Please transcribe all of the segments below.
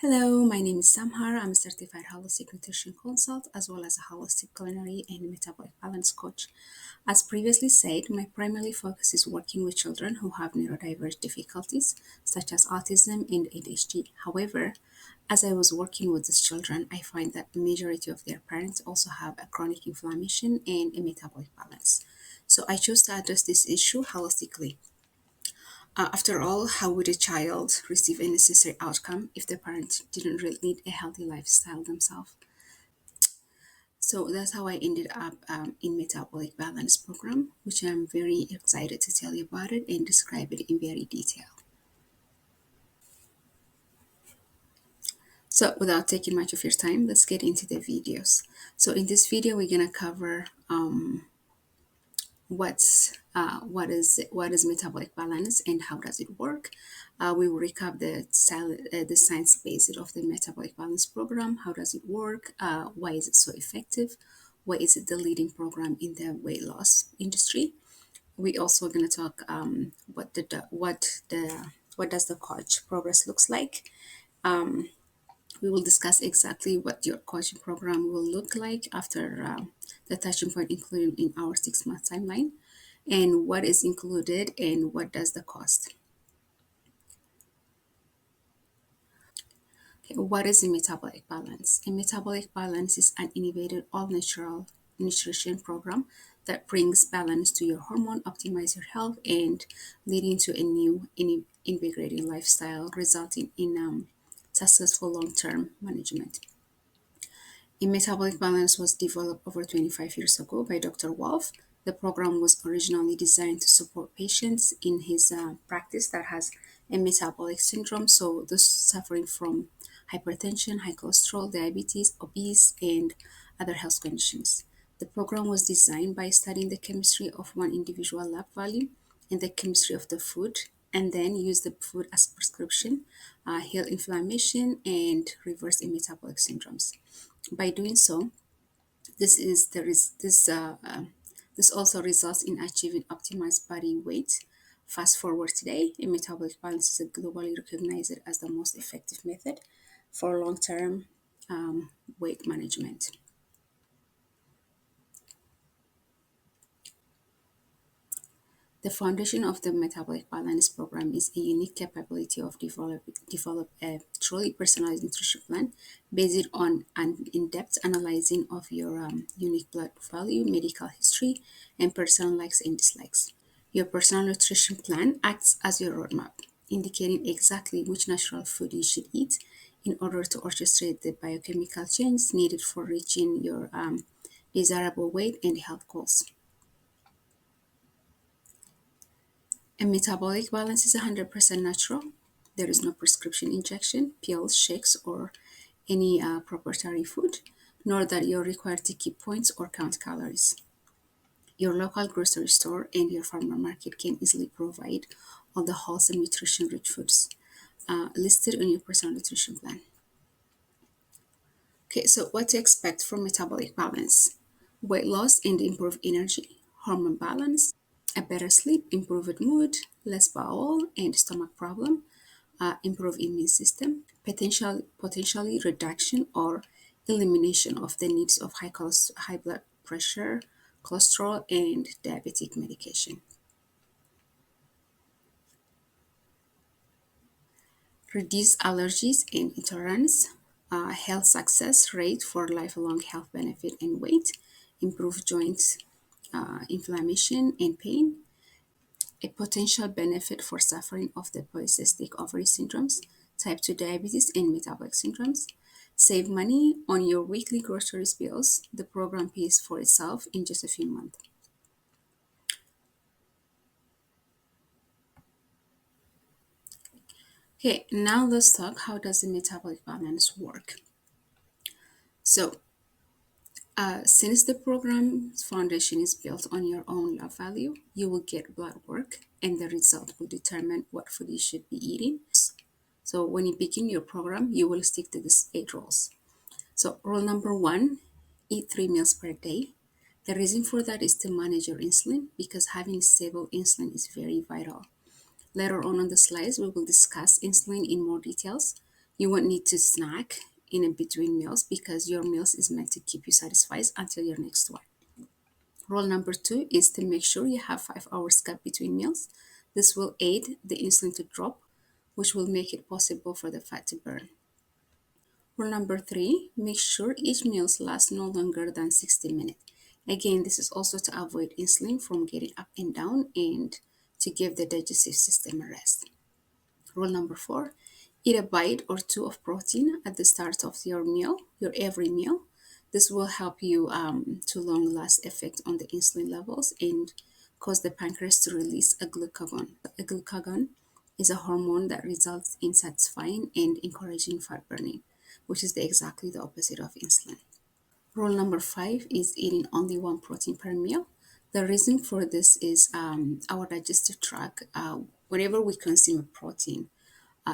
Hello, my name is Samhar. I'm a certified holistic nutrition consult as well as a holistic culinary and metabolic balance coach. As previously said, my primary focus is working with children who have neurodiverse difficulties such as autism and ADHD. However, as I was working with these children, I find that the majority of their parents also have a chronic inflammation and a metabolic balance. So I chose to address this issue holistically. After all, how would a child receive a necessary outcome if the parent didn't really lead a healthy lifestyle themselves? So that's how I ended up in Metabolic Balance program, which I'm very excited to tell you about it and describe it in very detail. So without taking much of your time, let's get into the videos. So in this video, we're gonna cover what is metabolic balance and how does it work. We will recap the science base of the metabolic balance program. How does it work? Why is it so effective? Why is it the leading program in the weight loss industry? We also going to talk what does the coach progress looks like. We will discuss exactly what your coaching program will look like after the touching point included in our 6 month timeline, and what is included and what does the cost. Okay, what is a metabolic balance? A metabolic balance is an innovative all-natural nutrition program that brings balance to your hormone, optimize your health, and leading to a new invigorating lifestyle, resulting in successful long-term management. A metabolic balance was developed over 25 years ago by Dr. Wolf. The program was originally designed to support patients in his practice that has a metabolic syndrome, so those suffering from hypertension, high cholesterol, diabetes, obese, and other health conditions. The program was designed by studying the chemistry of one individual lab value and the chemistry of the food, and then use the food as prescription, heal inflammation, and reverse metabolic syndromes. By doing so, this is there is this also results in achieving optimized body weight. Fast forward today, a metabolic balance is globally recognized as the most effective method for long-term weight management. The foundation of the Metabolic Balance Program is a unique capability of develop a truly personalized nutrition plan based on an in-depth analyzing of your unique blood value, medical history, and personal likes and dislikes. Your personal nutrition plan acts as your roadmap, indicating exactly which natural food you should eat in order to orchestrate the biochemical change needed for reaching your desirable weight and health goals. A metabolic balance is 100% natural. There is no prescription injection, pills, shakes, or any proprietary food, nor that you're required to keep points or count calories. Your local grocery store and your farmer market can easily provide all the wholesome nutrition rich foods listed on your personal nutrition plan. Okay, so what to expect from metabolic balance? Weight loss and improved energy, hormone balance, a better sleep, improved mood, less bowel and stomach problem, improved immune system, potentially reduction or elimination of the needs of high blood pressure, cholesterol, and diabetic medication. Reduce allergies and intolerance, health success rate for lifelong health benefit and weight, improve joints, inflammation and pain, a potential benefit for suffering of the polycystic ovary syndromes, type 2 diabetes, and metabolic syndromes. Save money on your weekly groceries bills. The program pays for itself in just a few months. Okay, now let's talk how does the metabolic balance work. So, since the program's foundation is built on your own lab value, you will get blood work and the result will determine what food you should be eating. So when you begin your program, you will stick to these 8 rules. So rule number one, eat 3 meals per day. The reason for that is to manage your insulin because having stable insulin is very vital. Later on the slides, we will discuss insulin in more details. You won't need to snack in and between meals because your meals is meant to keep you satisfied until your next one. Rule number two is to make sure you have 5 hours gap between meals. This will aid the insulin to drop, which will make it possible for the fat to burn. Rule number three, make sure each meal lasts no longer than 60 minutes. Again, this is also to avoid insulin from getting up and down and to give the digestive system a rest. Rule number four, eat a bite or two of protein at the start of your meal, your every meal. This will help you to long last effect on the insulin levels and cause the pancreas to release a glucagon. A glucagon is a hormone that results in satisfying and encouraging fat burning, which is exactly the opposite of insulin. Rule number five is eating only one protein per meal. The reason for this is our digestive tract, whenever we consume a protein,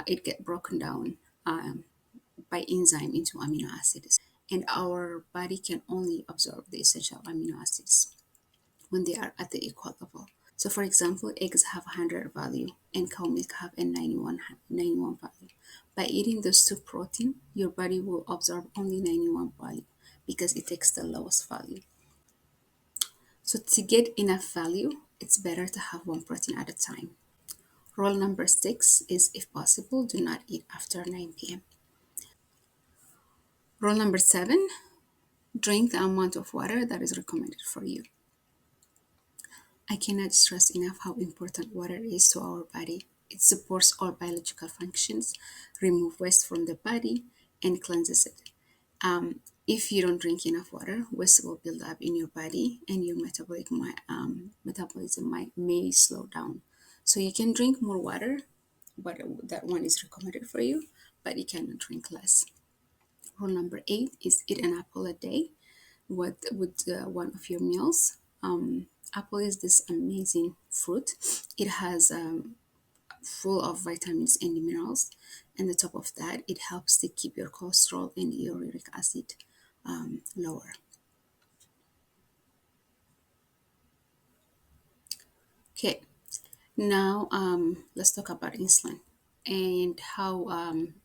it get broken down um, by enzyme into amino acids, and our body can only absorb the essential amino acids when they are at the equal level. So for example, eggs have 100 value and cow milk have a 91 value. By eating those two protein, your body will absorb only 91 value because it takes the lowest value. So to get enough value, it's better to have one protein at a time. Rule number six is, if possible, do not eat after 9 p.m. Rule number seven, drink the amount of water that is recommended for you. I cannot stress enough how important water is to our body. It supports all biological functions, remove waste from the body, and cleanses it. If you don't drink enough water, waste will build up in your body, and your metabolism may slow down. So you can drink more water, but that one is recommended for you, but you cannot drink less. Rule number eight is eat an apple a day with one of your meals. Apple is this amazing fruit. It has full of vitamins and minerals, and the top of that, it helps to keep your cholesterol and uric acid lower. Okay, now let's talk about insulin and how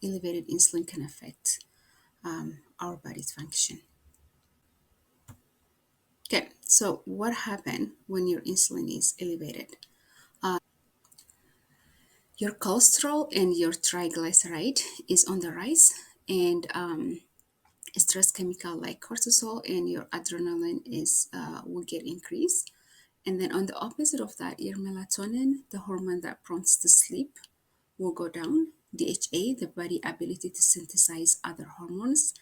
elevated insulin can affect our body's function. Okay, so what happens when your insulin is elevated? Your cholesterol and your triglyceride is on the rise, and stress chemical like cortisol and your adrenaline is will get increased. And then on the opposite of that, your melatonin, the hormone that prompts to sleep, will go down. DHA, the body ability to synthesize other hormones,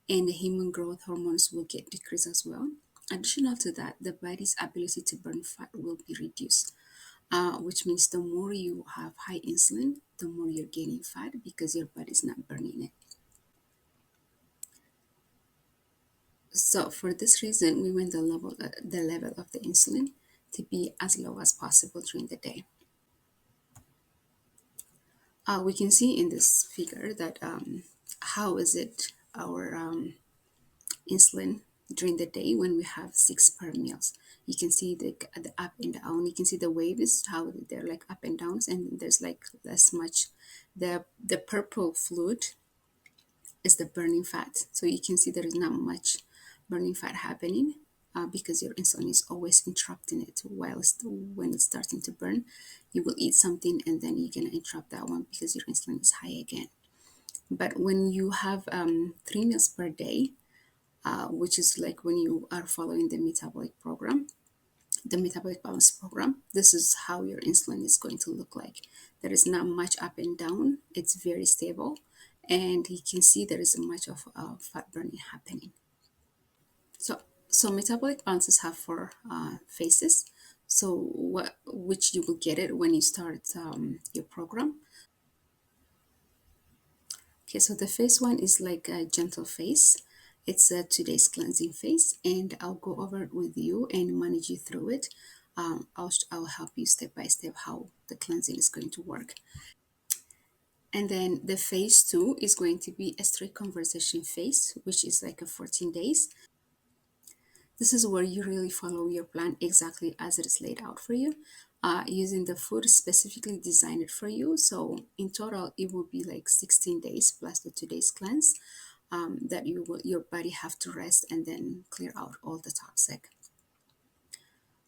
and the human growth hormones will get decreased as well. Additional to that, the body's ability to burn fat will be reduced, which means the more you have high insulin, the more you're gaining fat because your body's not burning it. So for this reason, we want the level of the insulin to be as low as possible during the day. We can see in this figure that how is it our insulin during the day when we have six per meals. You can see the up and down. You can see the waves how they're like up and downs, and there's like less much. The purple fluid is the burning fat. So you can see there is not much burning fat happening because your insulin is always interrupting it whilst when it's starting to burn. You will eat something and then you're gonna interrupt that one because your insulin is high again. But when you have 3 meals per day, which is like when you are following the metabolic program, the metabolic balance program, this is how your insulin is going to look like. There is not much up and down, it's very stable, and you can see there is much of fat burning happening. So metabolic balances have four phases. So which you will get it when you start your program. Okay, so the phase one is like a gentle phase. It's a 2 days cleansing phase, and I'll go over it with you and manage you through it. I'll help you step by step how the cleansing is going to work. And then the phase two is going to be a strict conversation phase, which is like a 14 days. This is where you really follow your plan exactly as it is laid out for you. using the food specifically designed for you. So in total, it will be like 16 days plus the 2 days cleanse, that your body have to rest and then clear out all the toxic.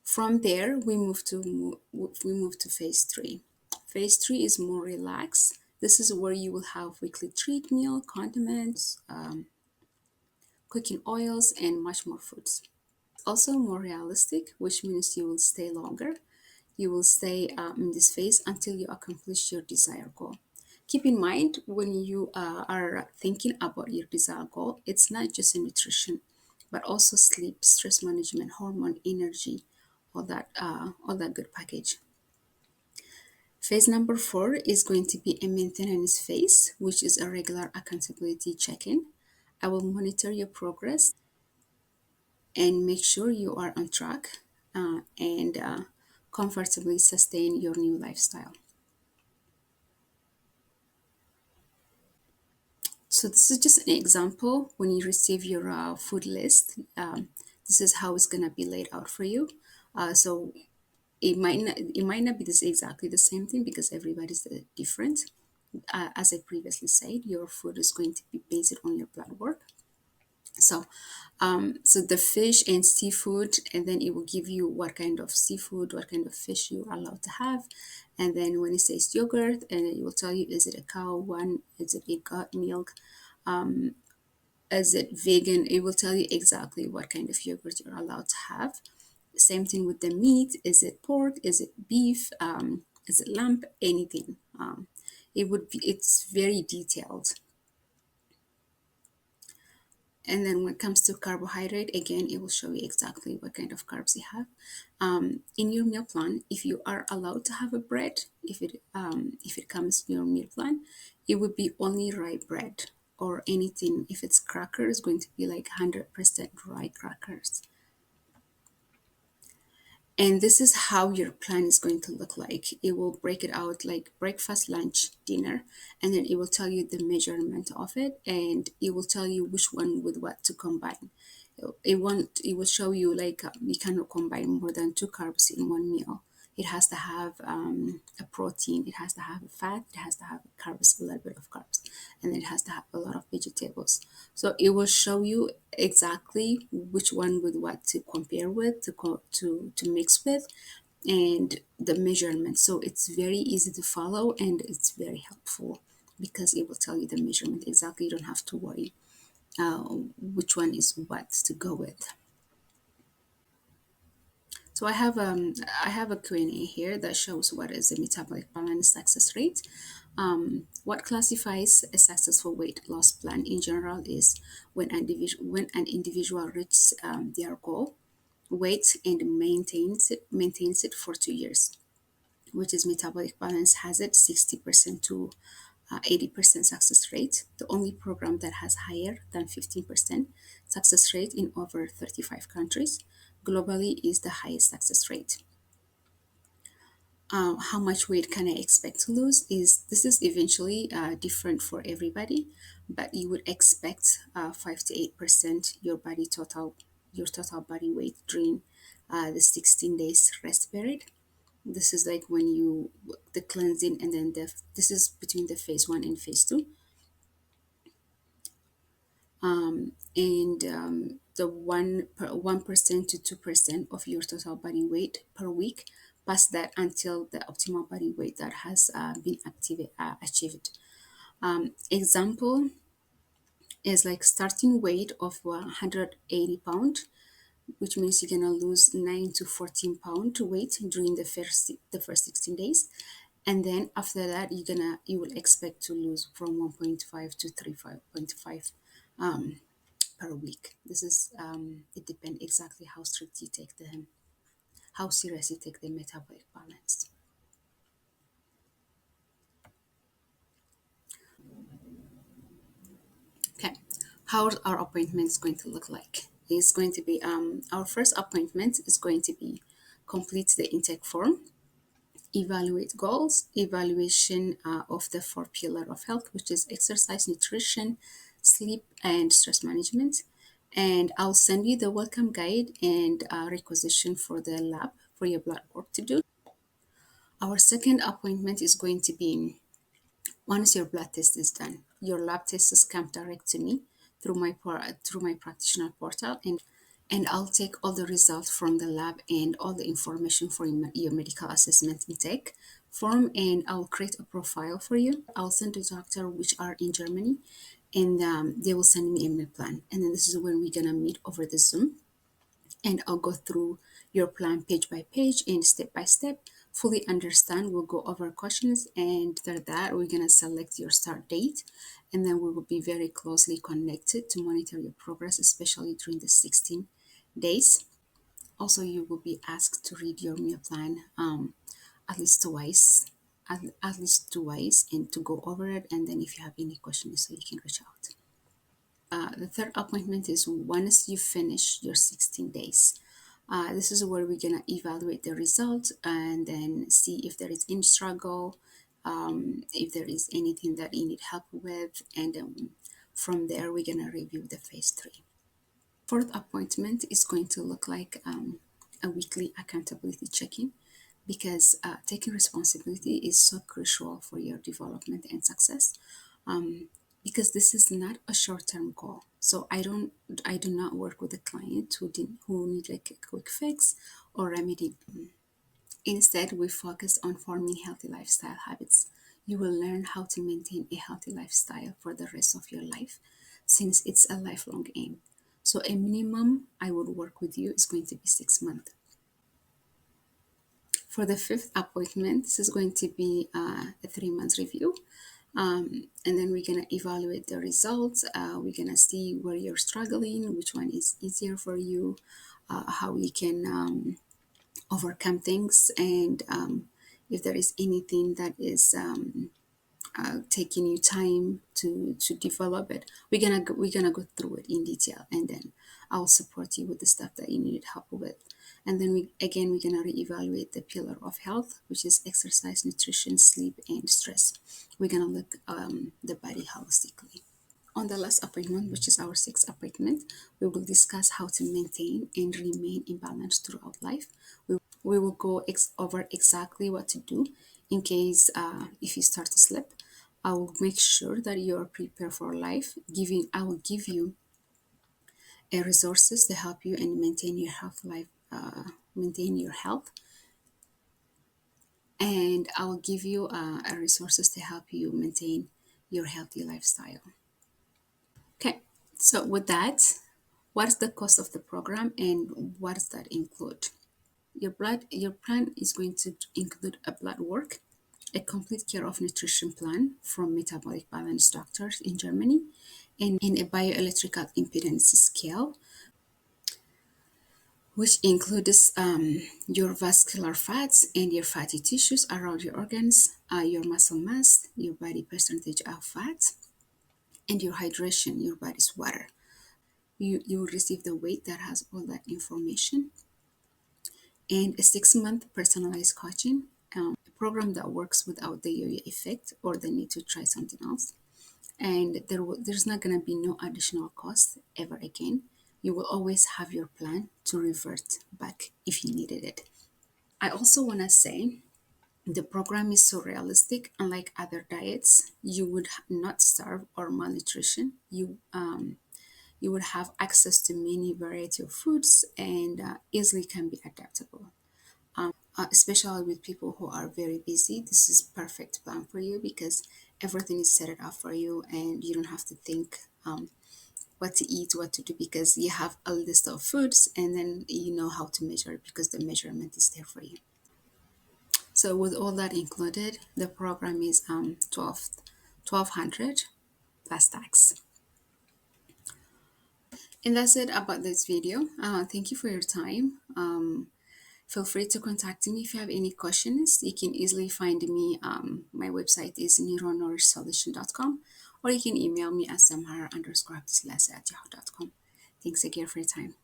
From there, we move to phase three. Phase three is more relaxed. This is where you will have weekly treat meal, condiments, cooking oils, and much more foods. Also more realistic, which means you will stay longer. You will stay in this phase until you accomplish your desired goal. Keep in mind when you are thinking about your desired goal, it's not just a nutrition, but also sleep, stress management, hormone, energy, all that good package. Phase number four is going to be a maintenance phase, which is a regular accountability check-in. I will monitor your progress and make sure you are on track and comfortably sustain your new lifestyle. So this is just an example. When you receive your food list, this is how it's gonna be laid out for you. So it might not be exactly the same thing because everybody's different. As I previously said, your food is going to be based on your blood work. So the fish and seafood, and then it will give you what kind of seafood, what kind of fish you're allowed to have. And then when it says yogurt, and it will tell you, is it a cow one? Is it a goat milk? Is it vegan? It will tell you exactly what kind of yogurt you're allowed to have. Same thing with the meat. Is it pork? Is it beef? Is it lamb? Anything. It's very detailed. And then when it comes to carbohydrate, again, it will show you exactly what kind of carbs you have. In your meal plan, if you are allowed to have a bread, if it comes in your meal plan, it would be only rye bread or anything. If it's crackers, going to be like 100% rye crackers. And this is how your plan is going to look like. It will break it out like breakfast, lunch, dinner, and then it will tell you the measurement of it, and it will tell you which one with what to combine. It will show you like you cannot combine more than two carbs in one meal. It has to have a protein, it has to have a fat, it has to have carbs, a little bit of carbs, and then it has to have a lot of vegetables. So it will show you exactly which one with what to compare with, to mix with, and the measurement. So it's very easy to follow and it's very helpful because it will tell you the measurement exactly. You don't have to worry uh, which one is what to go with. So I have a Q&A here that shows what is the metabolic balance success rate. What classifies a successful weight loss plan in general is when an individual reaches their goal weight and maintains it for 2 years, which is metabolic balance has it 60% to 80% success rate. The only program that has higher than 15% success rate in over 35 countries globally is the highest success rate. How much weight can I expect to lose is this is eventually different for everybody, but you would expect 5 to 8% your total body weight during the 16 days rest period. This is like when you the cleansing, and then this is between the phase one and phase two. And the 1% to 2% of your total body weight per week, past that until the optimal body weight that has been achieved. Example is like starting weight of 180 pound, which means you're gonna lose 9 to 14 pound weight during the first 16 days, and then after that you will expect to lose from 1.5 to 3.5 per week. This is it depends exactly how serious you take the metabolic balance. Okay, how our appointment is going to look like? It's going to be our first appointment is going to be complete the intake form, evaluate goals, evaluation of the four pillar of health, which is exercise, nutrition, sleep, and stress management. And I'll send you the welcome guide and requisition for the lab for your blood work to do. Our second appointment is going to be once your blood test is done. Your lab tests come direct to me through my practitioner portal, and I'll take all the results from the lab and all the information for your medical assessment intake form, and I'll create a profile for you. I'll send the doctor, which are in Germany, and they will send me a meal plan. And then this is when we're gonna meet over the Zoom, and I'll go through your plan page by page and step by step, fully understand. We'll go over questions, and after that, we're gonna select your start date, and then we will be very closely connected to monitor your progress, especially during the 16 days. Also, you will be asked to read your meal plan at least twice, at least twice, and to go over it. And then, if you have any questions, so you can reach out. The third appointment is once you finish your 16 days. This is where we're gonna evaluate the results and then see if there is any struggle, if there is anything that you need help with, and then from there we're gonna review the phase 3. Fourth appointment is going to look like a weekly accountability check-in, because taking responsibility is so crucial for your development and success. Because this is not a short-term goal. So I do not work with a client who need like a quick fix or remedy. Instead, we focus on forming healthy lifestyle habits. You will learn how to maintain a healthy lifestyle for the rest of your life, since it's a lifelong aim. So a minimum I would work with you is going to be 6 months. For the fifth appointment, this is going to be a 3 months review. And then we're going to evaluate the results. We're going to see where you're struggling, which one is easier for you, how you can overcome things, and if there is anything that is taking you time to develop it, we're gonna go through it in detail, and then I'll support you with the stuff that you need help with. And then we're gonna reevaluate the pillar of health, which is exercise, nutrition, sleep, and stress. We're gonna look the body holistically. On the last appointment, which is our sixth appointment, we will discuss how to maintain and remain in balance throughout life. We will go over exactly what to do in case if you start to slip. I will make sure that you are prepared for life. I will give you resources to help you and maintain your maintain your health, and I will give you resources to help you maintain your healthy lifestyle. Okay, so with that, what's the cost of the program and what does that include? Your plan is going to include a blood work, a complete care of nutrition plan from Metabolic Balance doctors in Germany, and a bioelectrical impedance scale, which includes your vascular fats and your fatty tissues around your organs, your muscle mass, your body percentage of fat, and your hydration, your body's water. You will receive the weight that has all that information, and a 6 month personalized coaching, a program that works without the yo-yo effect or the need to try something else. And there's not going to be no additional cost ever again. You will always have your plan to revert back if you needed it. I also want to say the program is so realistic. Unlike other diets, you would not starve or malnutrition. You would have access to many variety of foods, and easily can be adaptable. Especially with people who are very busy, this is perfect plan for you, because everything is set it up for you and you don't have to think what to eat, what to do, because you have a list of foods and then you know how to measure it because the measurement is there for you. So with all that included, the program is 1200 plus tax. And that's it about this video. Thank you for your time. Feel free to contact me if you have any questions. You can easily find me. My website is neuronourishsolution.com, or you can email me at samhara_abdeslas@yahoo.com. Thanks again for your time.